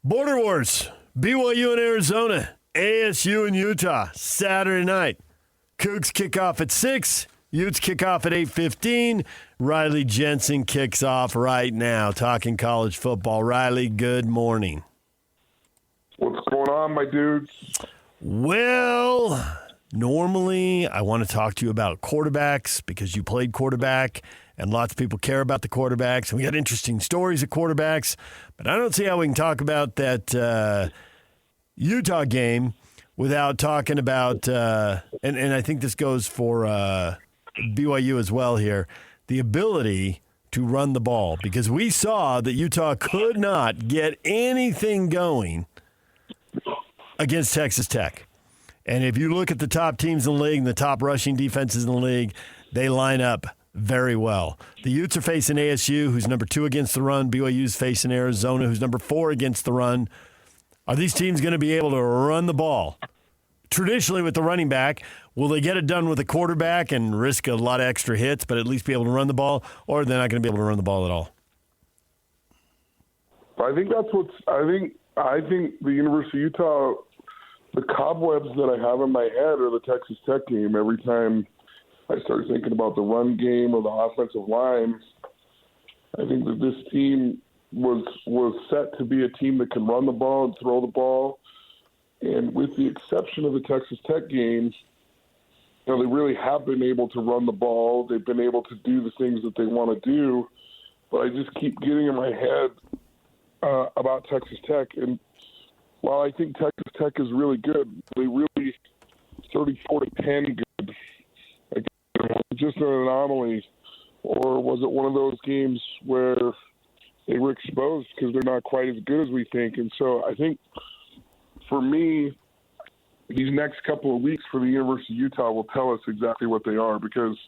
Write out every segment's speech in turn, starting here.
Border Wars, BYU and Arizona, ASU and Utah, Saturday night. Cougs kick off at 6, Utes kick off at 8:15. Riley Jensen kicks off right now, talking college football. Riley, good morning. What's going on, my dudes? Well, normally I want to talk to you about quarterbacks because you played quarterback, and lots of people care about the quarterbacks, and we got interesting stories of quarterbacks. But I don't see how we can talk about that Utah game without talking about, and I think this goes for BYU as well here, the ability to run the ball. Because we saw that Utah could not get anything going against Texas Tech. And if you look at the top teams in the league and the top rushing defenses in the league, they line up very well. The Utes are facing ASU, who's number 2 against the run. BYU's facing Arizona, who's number 4 against the run. Are these teams going to be able to run the ball? Traditionally with the running back, will they get it done with a quarterback and risk a lot of extra hits, but at least be able to run the ball, or are they not going to be able to run the ball at all? I think that's what's. I think the University of Utah, the cobwebs that I have in my head are the Texas Tech game. Every time I start thinking about the run game or the offensive line, I think that this team was set to be a team that can run the ball and throw the ball. And with the exception of the Texas Tech game, they really have been able to run the ball. They've been able to do the things that they want to do. But I just keep getting in my head about Texas Tech. And while I think Texas Tech is really good, they really 34-10 good. Like, just an anomaly. Or was it one of those games where they were exposed because they're not quite as good as we think? And so I think, for me, these next couple of weeks for the University of Utah will tell us exactly what they are, because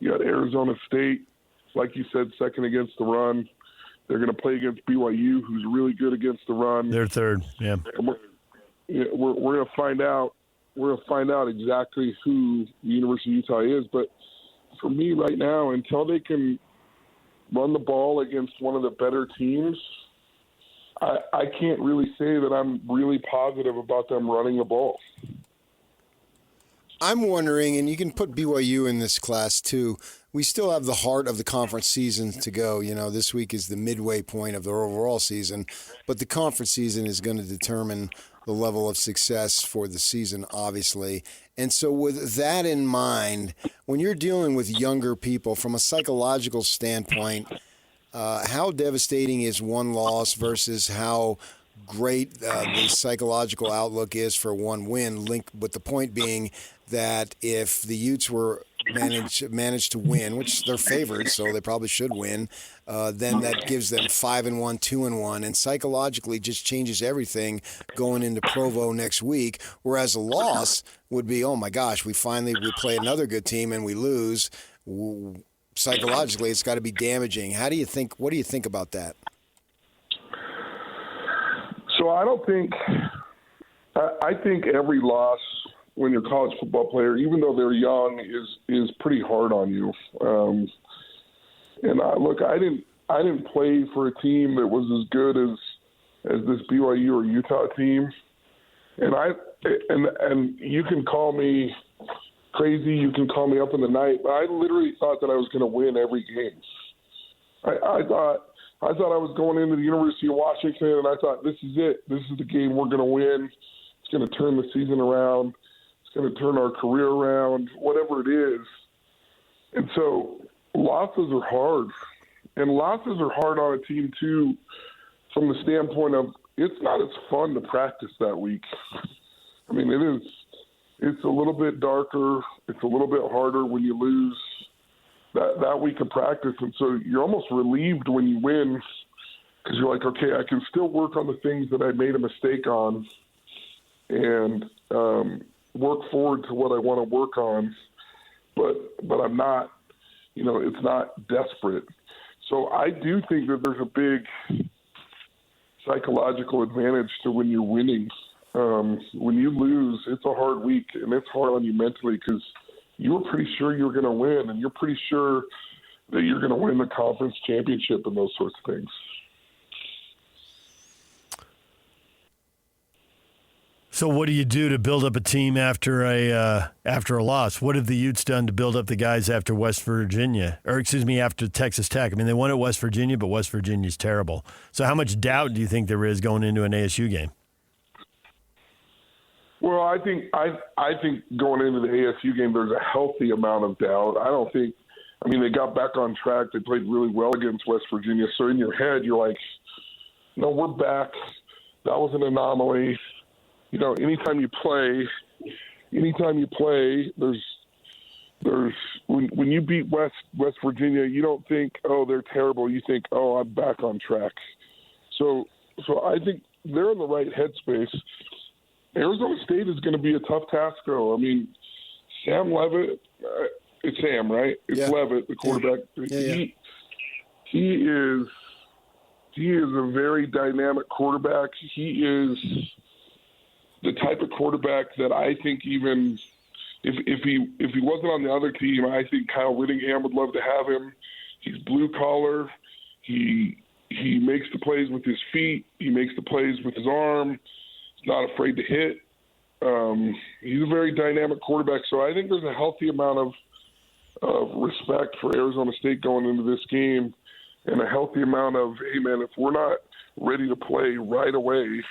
you got Arizona State, like you said, second against the run. They're going to play against BYU, who's really good against the run. They're third, yeah. And we're going to find out. We're going to find out exactly who the University of Utah is. But for me right now, until they can run the ball against one of the better teams, I can't really say that I'm really positive about them running the ball. I'm wondering, and you can put BYU in this class too, we still have the heart of the conference season to go. You know, this week is the midway point of the overall season, but the conference season is going to determine the level of success for the season, obviously. And so with that in mind, when you're dealing with younger people from a psychological standpoint, how devastating is one loss versus how great the psychological outlook is for one win? With the point being that if the Utes were managed to win, which they're favored, so they probably should win, then that gives them 5-1, 2-1, and psychologically just changes everything going into Provo next week. Whereas a loss would be, oh my gosh, we play another good team and we lose. Psychologically, it's got to be damaging. What do you think about that? So I think every loss when you're a college football player, even though they're young, is pretty hard on you. I didn't play for a team that was as good as this BYU or Utah team. And you can call me crazy, you can call me up in the night, but I literally thought that I was going to win every game. I thought I was going into the University of Washington, and I thought, this is it. This is the game we're going to win. It's going to turn the season around. It's going to turn our career around, whatever it is. And so losses are hard. And losses are hard on a team, too, from the standpoint of it's not as fun to practice that week. I mean, it is. It's a little bit darker. It's a little bit harder when you lose that week of practice. And so you're almost relieved when you win, because you're like, okay, I can still work on the things that I made a mistake on and work forward to what I want to work on. But I'm not, it's not desperate. So I do think that there's a big psychological advantage to when you're winning. When you lose, it's a hard week, and it's hard on you mentally because you were pretty sure you were going to win, and you're pretty sure that you're going to win the conference championship and those sorts of things. So what do you do to build up a team after a loss? What have the Utes done to build up the guys after after Texas Tech? I mean, they won at West Virginia, but West Virginia's terrible. So how much doubt do you think there is going into an ASU game? Well, I think going into the ASU game, there's a healthy amount of doubt. They got back on track. They played really well against West Virginia. So in your head, you're like, no, we're back. That was an anomaly. Anytime you play, there's when you beat West Virginia, you don't think, oh, they're terrible. You think, oh, I'm back on track. So I think they're in the right headspace. Arizona State is going to be a tough task, though. I mean, Sam Leavitt, it's Sam, right? It's Leavitt, the quarterback. Yeah. He is a very dynamic quarterback. He is the type of quarterback that I think even if he wasn't on the other team, I think Kyle Whittingham would love to have him. He's blue collar. He makes the plays with his feet. He makes the plays with his arm. He's not afraid to hit. He's a very dynamic quarterback. So I think there's a healthy amount of respect for Arizona State going into this game, and a healthy amount of, hey man, if we're not ready to play right away,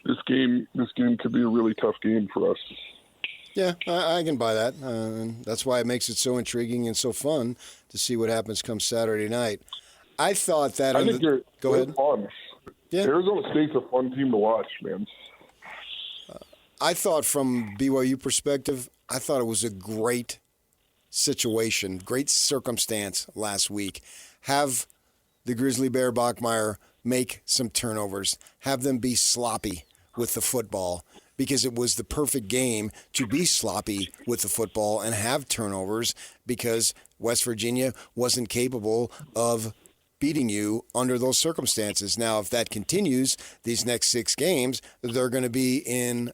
this game could be a really tough game for us. Yeah, I can buy that. That's why it makes it so intriguing and so fun to see what happens come Saturday night. I thought that. Go ahead. Fun. Yeah. Arizona State's a fun team to watch, man. I thought from BYU perspective, I thought it was a great situation, great circumstance last week. Have the Grizzly Bear Bachmeier make some turnovers, have them be sloppy with the football, because it was the perfect game to be sloppy with the football and have turnovers, because West Virginia wasn't capable of beating you under those circumstances. Now, if that continues, these next 6 games, they're going to be in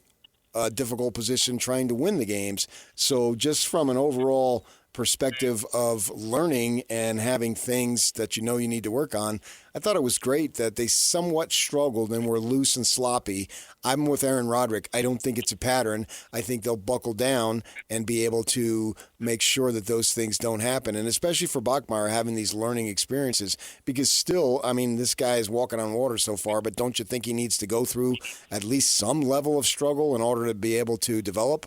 a difficult position trying to win the games. So just from an overall perspective of learning and having things that you need to work on, I thought it was great that they somewhat struggled and were loose and sloppy. I'm with Aaron Roderick. I don't think it's a pattern. I think they'll buckle down and be able to make sure that those things don't happen, and especially for Bachmeier having these learning experiences, because still, this guy is walking on water so far, but don't you think he needs to go through at least some level of struggle in order to be able to develop?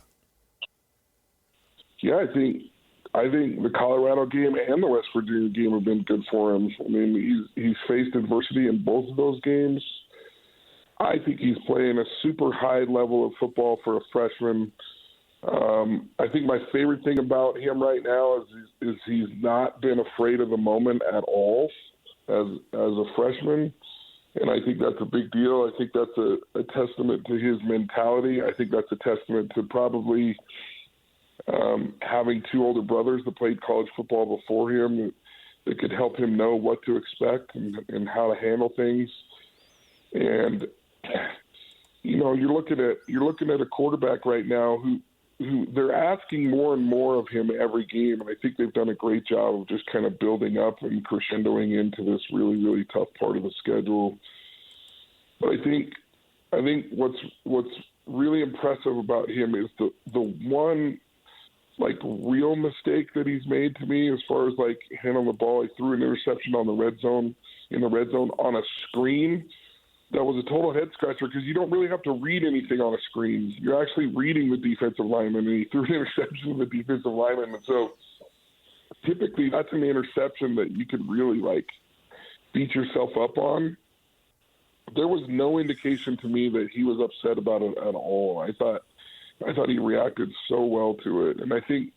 Yeah, I think the Colorado game and the West Virginia game have been good for him. He's faced adversity in both of those games. I think he's playing a super high level of football for a freshman. I think my favorite thing about him right now is he's not been afraid of the moment at all as a freshman, and I think that's a big deal. I think that's a testament to his mentality. I think that's a testament to probably having 2 older brothers that played college football before him that could help him know what to expect and how to handle things. And you're looking at a quarterback right now who they're asking more and more of him every game, and I think they've done a great job of just kind of building up and crescendoing into this really, really tough part of the schedule. But I think what's really impressive about him is the one real mistake that he's made to me as far as handling the ball. He threw an interception in the red zone on a screen. That was a total head scratcher because you don't really have to read anything on a screen. You're actually reading the defensive lineman, and he threw an interception to the defensive lineman. And so typically that's an interception that you could really beat yourself up on. There was no indication to me that he was upset about it at all. I thought he reacted so well to it, and I think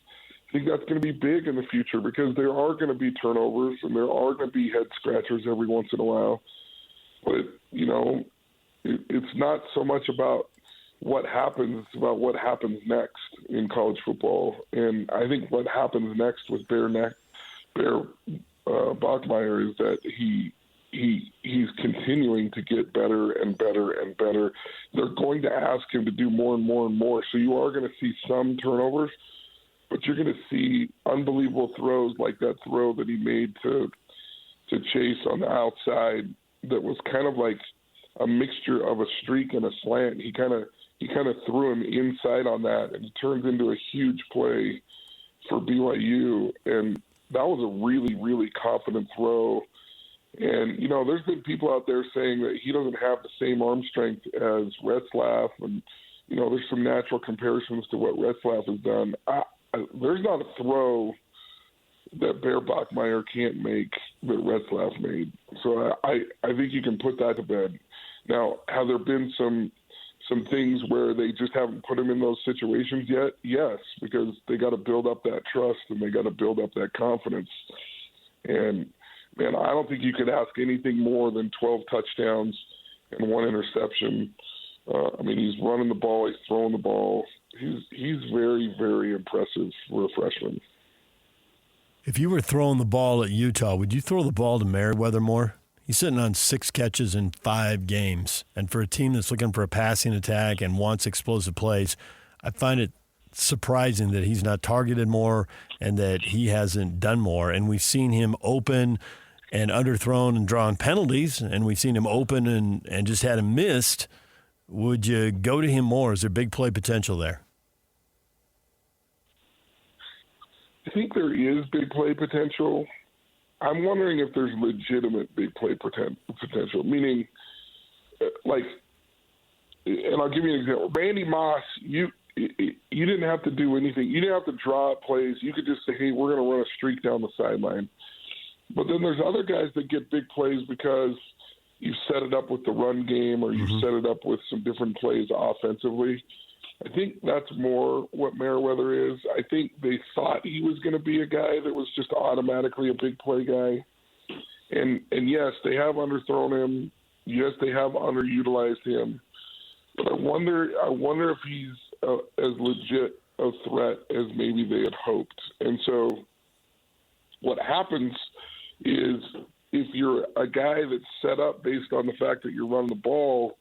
that's going to be big in the future because there are going to be turnovers and there are going to be head scratchers every once in a while. But it's not so much about what happens; it's about what happens next in college football. And I think what happens next with Bear Bachmeier is that he's continuing to get better and better and better. They're going to ask him to do more and more and more. So you are going to see some turnovers, but you're going to see unbelievable throws like that throw that he made to Chase on the outside that was kind of a mixture of a streak and a slant. He kind of threw him inside on that, and it turns into a huge play for BYU. And that was a really, really confident throw. And, there's been people out there saying that he doesn't have the same arm strength as Retzlaff. And, there's some natural comparisons to what Retzlaff has done. There's not a throw that Bear Bachmeier can't make that Retzlaff made. So I think you can put that to bed. Now, have there been some things where they just haven't put him in those situations yet? Yes, because they got to build up that trust and they got to build up that confidence. And, man, I don't think you could ask anything more than 12 touchdowns and 1 interception. He's running the ball, he's throwing the ball. He's very, very impressive for a freshman. If you were throwing the ball at Utah, would you throw the ball to Merriweather more? He's sitting on 6 catches in 5 games. And for a team that's looking for a passing attack and wants explosive plays, I find it surprising that he's not targeted more and that he hasn't done more. And we've seen him open and underthrown and drawn penalties, and we've seen him open and just had him missed. Would you go to him more? Is there big play potential there? I think there is big play potential. I'm wondering if there's legitimate big play potential, meaning, and I'll give you an example. Randy Moss, you didn't have to do anything. You didn't have to draw up plays. You could just say, hey, we're going to run a streak down the sideline. But then there's other guys that get big plays because you set it up with the run game or you set it up with some different plays offensively. I think that's more what Merriweather is. I think they thought he was going to be a guy that was just automatically a big play guy. And yes, they have underthrown him. Yes, they have underutilized him. But I wonder if he's as legit a threat as maybe they had hoped. And so what happens is if you're a guy that's set up based on the fact that you're running the ball,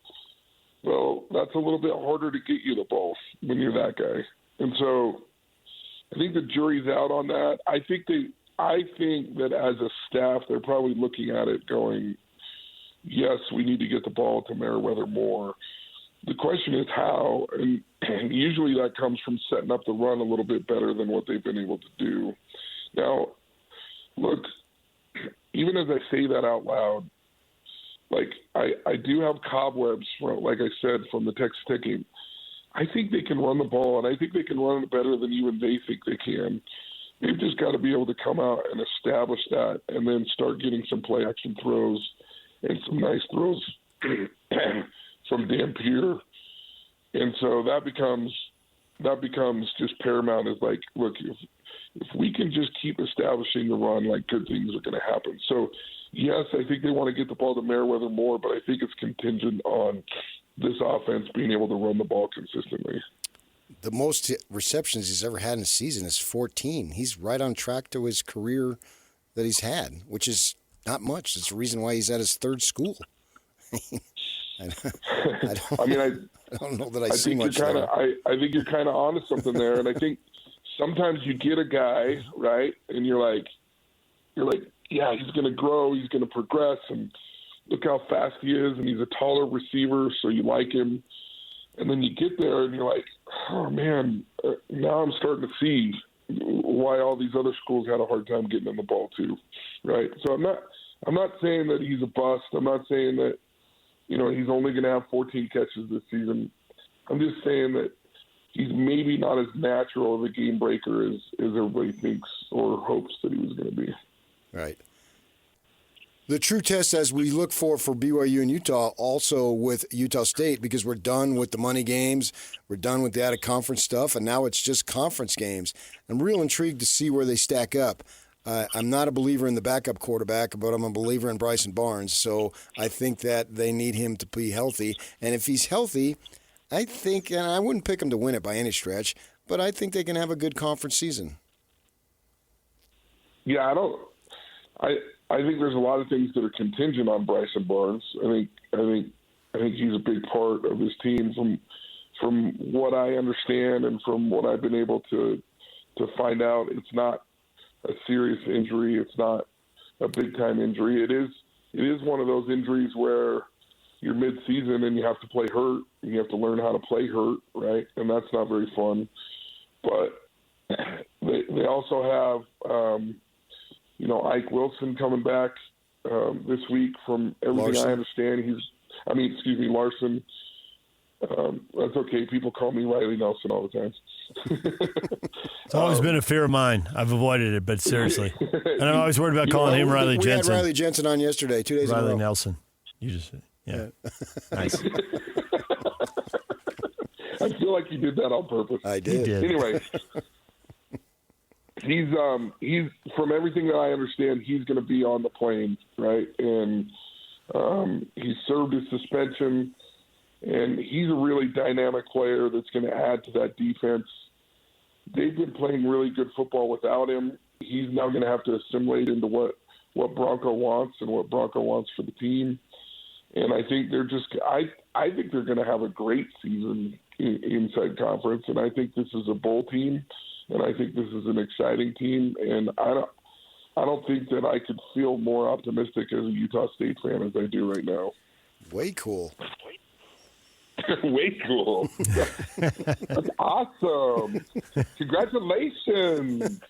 well, that's a little bit harder to get you the ball when you're that guy. And so I think the jury's out on that. I think that as a staff, they're probably looking at it going, yes, we need to get the ball to Merriweather more. The question is how, and usually that comes from setting up the run a little bit better than what they've been able to do. Now, look, even as I say that out loud, I do have cobwebs, like I said, from the Texas Tech game. I think they can run the ball, and I think they can run it better than even they think they can. They've just got to be able to come out and establish that and then start getting some play-action throws and some nice throws from Dan Pierre. And so that becomes just paramount. Is like, look, if we can just keep establishing the run, good things are going to happen. So, yes, I think they want to get the ball to Merriweather more, but I think it's contingent on this offense being able to run the ball consistently. The most receptions he's ever had in a season is 14. He's right on track to his career that he's had, which is not much. It's the reason why he's at his 3rd school. I don't know that I see much there. I think you're kind of onto something there, and I think sometimes you get a guy, right, and you're like, yeah, he's going to grow, he's going to progress, and look how fast he is, and he's a taller receiver, so you like him. And then you get there, and you're like, oh, man, now I'm starting to see why all these other schools had a hard time getting him the ball too, right? So I'm not saying that he's a bust. I'm not saying that, he's only going to have 14 catches this season. I'm just saying that he's maybe not as natural of a game breaker as everybody thinks or hopes that he was going to be. Right. The true test as we look for BYU and Utah, also with Utah State, because we're done with the money games, we're done with the out-of-conference stuff, and now it's just conference games. I'm real intrigued to see where they stack up. I'm not a believer in the backup quarterback, but I'm a believer in Bryson Barnes, so I think that they need him to be healthy. And if he's healthy, I think, and I wouldn't pick him to win it by any stretch, but I think they can have a good conference season. Yeah, I think there's a lot of things that are contingent on Bryson Barnes. I think he's a big part of this team from what I understand and from what I've been able to find out. It's not a serious injury. It's not a big time injury. It is one of those injuries where you're mid-season and you have to play hurt, and you have to learn how to play hurt, right? And that's not very fun. But they also have, Ike Wilson coming back this week. From everything Larson. I understand, Larson. That's okay. People call me Riley Nelson all the time. It's always been a fear of mine. I've avoided it, but seriously. And I'm always worried about calling him Riley Jensen. We had Riley Jensen on yesterday, 2 days ago. Riley Nelson. You just yeah. Nice. I feel like you did that on purpose. I did. Anyway, he's from everything that I understand, he's going to be on the plane, right? And he served his suspension, and he's a really dynamic player that's going to add to that defense. They've been playing really good football without him. He's now going to have to assimilate into what Bronco wants and what Bronco wants for the team. And I think I think they're going to have a great season inside conference, and I think this is a bowl team, and I think this is an exciting team, and I don't think that I could feel more optimistic as a Utah State fan as I do right now. Way cool. Way cool. That's awesome. Congratulations.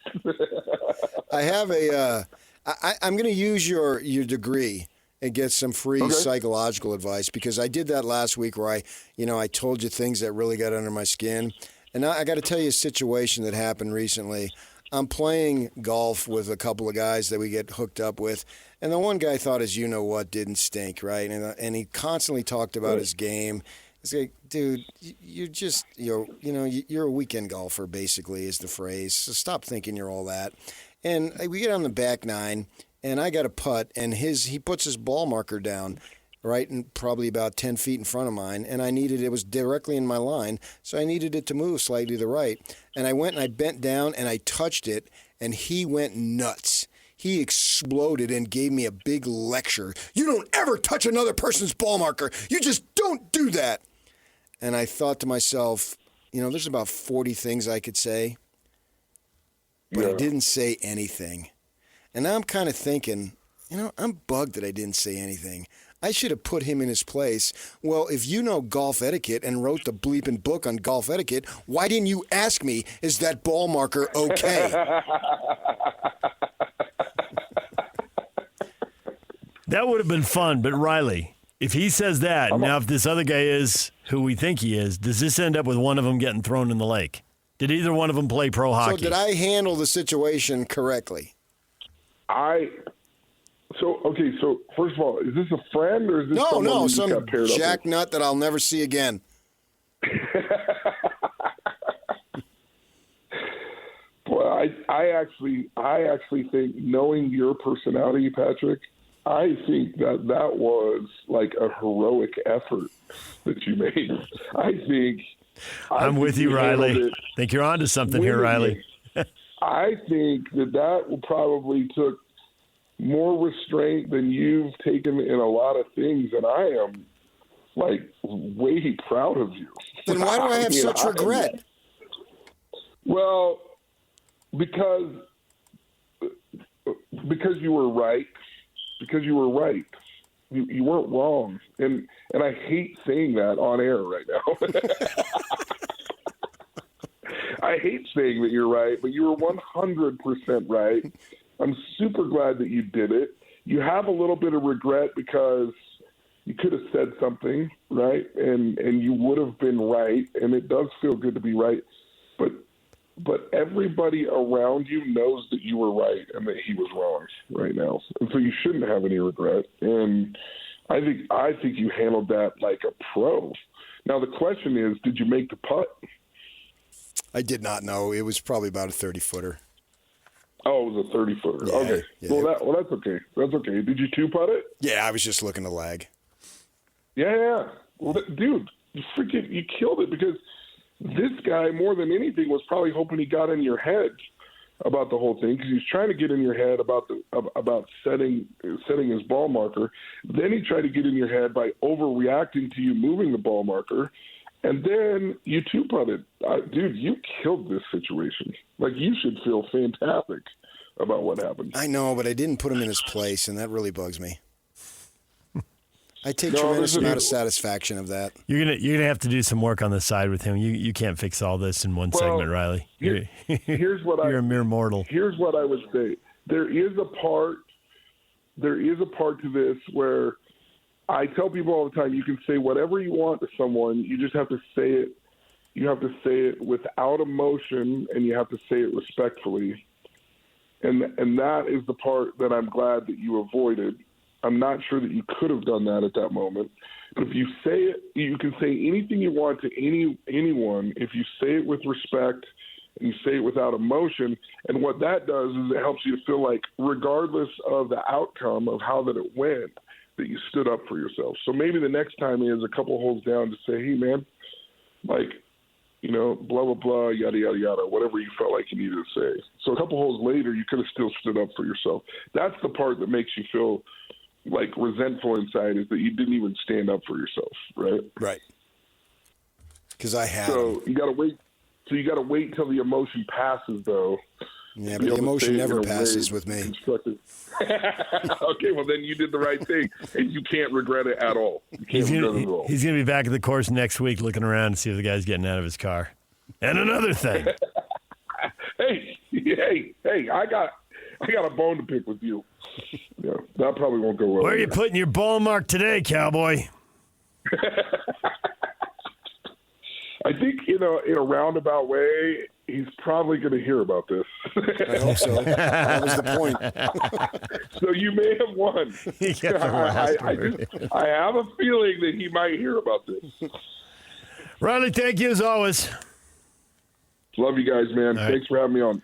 I have I'm going to use your degree and get some free psychological advice, because I did that last week where I told you things that really got under my skin. And now I got to tell you a situation that happened recently. I'm playing golf with a couple of guys that we get hooked up with, and the one guy thought his you-know-what didn't stink, right? And he constantly talked about his game. It's like, dude, you're a weekend golfer, basically, is the phrase. So stop thinking you're all that. And we get on the back nine, and I got a putt, and he puts his ball marker down, right, and probably about 10 feet in front of mine, and it was directly in my line, so I needed it to move slightly to the right. And I went and I bent down and I touched it, and he went nuts. He exploded and gave me a big lecture. You don't ever touch another person's ball marker. You just don't do that. And I thought to myself, there's about 40 things I could say, but I didn't say anything. And now I'm kind of thinking, I'm bugged that I didn't say anything. I should have put him in his place. Well, if you know golf etiquette and wrote the bleeping book on golf etiquette, why didn't you ask me, is that ball marker okay? That would have been fun, but Riley, if he says that, now if this other guy is who we think he is, does this end up with one of them getting thrown in the lake? Did either one of them play pro hockey? So did I handle the situation correctly? So first of all, is this a friend or is this some jack nut that I'll never see again? Well, I actually think, knowing your personality, Patrick, I think that was like a heroic effort that you made. I'm with you, Riley. I think you're onto something here, Riley. I think that probably took more restraint than you've taken in a lot of things, and I am way proud of you. Then why do I have such regret? Well, because you were right. Because you were right. You weren't wrong. And I hate saying that on air right now. I hate saying that you're right, but you were 100% right. I'm super glad that you did it. You have a little bit of regret because you could have said something, right? And you would have been right, and it does feel good to be right. But everybody around you knows that you were right and that he was wrong right now. And so you shouldn't have any regret. And I think you handled that like a pro. Now the question is, did you make the putt? I did not know. It was probably about a 30-footer. Oh, it was a 30-footer. Yeah, okay. Yeah. Well, that's okay. That's okay. Did you two-putt it? Yeah, I was just looking to lag. Yeah. Well, dude, you killed it, because this guy, more than anything, was probably hoping he got in your head about the whole thing, because he's trying to get in your head about setting his ball marker. Then he tried to get in your head by overreacting to you moving the ball marker, and then you two-putted. Dude, you killed this situation. You should feel fantastic about what happened. I know, but I didn't put him in his place, and that really bugs me. I take tremendous amount of satisfaction of that. You're gonna have to do some work on the side with him. You can't fix all this in one segment, Riley. Here's what you're a mere mortal. Here's what I would say. There is a part to this where I tell people all the time, you can say whatever you want to someone. You just have to say it. You have to say it without emotion, and you have to say it respectfully. And that is the part that I'm glad that you avoided. I'm not sure that you could have done that at that moment. But if you say it, you can say anything you want to anyone if you say it with respect and you say it without emotion. And what that does is it helps you to feel like, regardless of the outcome of how that it went, that you stood up for yourself. So maybe the next time is a couple holes down to say, hey, man, like, you know, blah, blah, blah, yada, yada, yada, whatever you felt like you needed to say. So a couple holes later, you could have still stood up for yourself. That's the part that makes you feel like resentful inside, is that you didn't even stand up for yourself, right? Right. Because I have. So you got to wait. So you got to wait till the emotion passes, though. Yeah, but the emotion never passes with me. Okay, well then you did the right thing, and you can't regret it at all. He's gonna be back at the course next week, looking around to see if the guy's getting out of his car. And another thing. hey! I got a bone to pick with you. Yeah, that probably won't go well. Where are you putting your ball mark today, cowboy? I think in a roundabout way, he's probably going to hear about this. I hope so. That was the point. So you may have won. I have a feeling that he might hear about this. Riley, thank you as always. Love you guys, man. Thanks for having me on.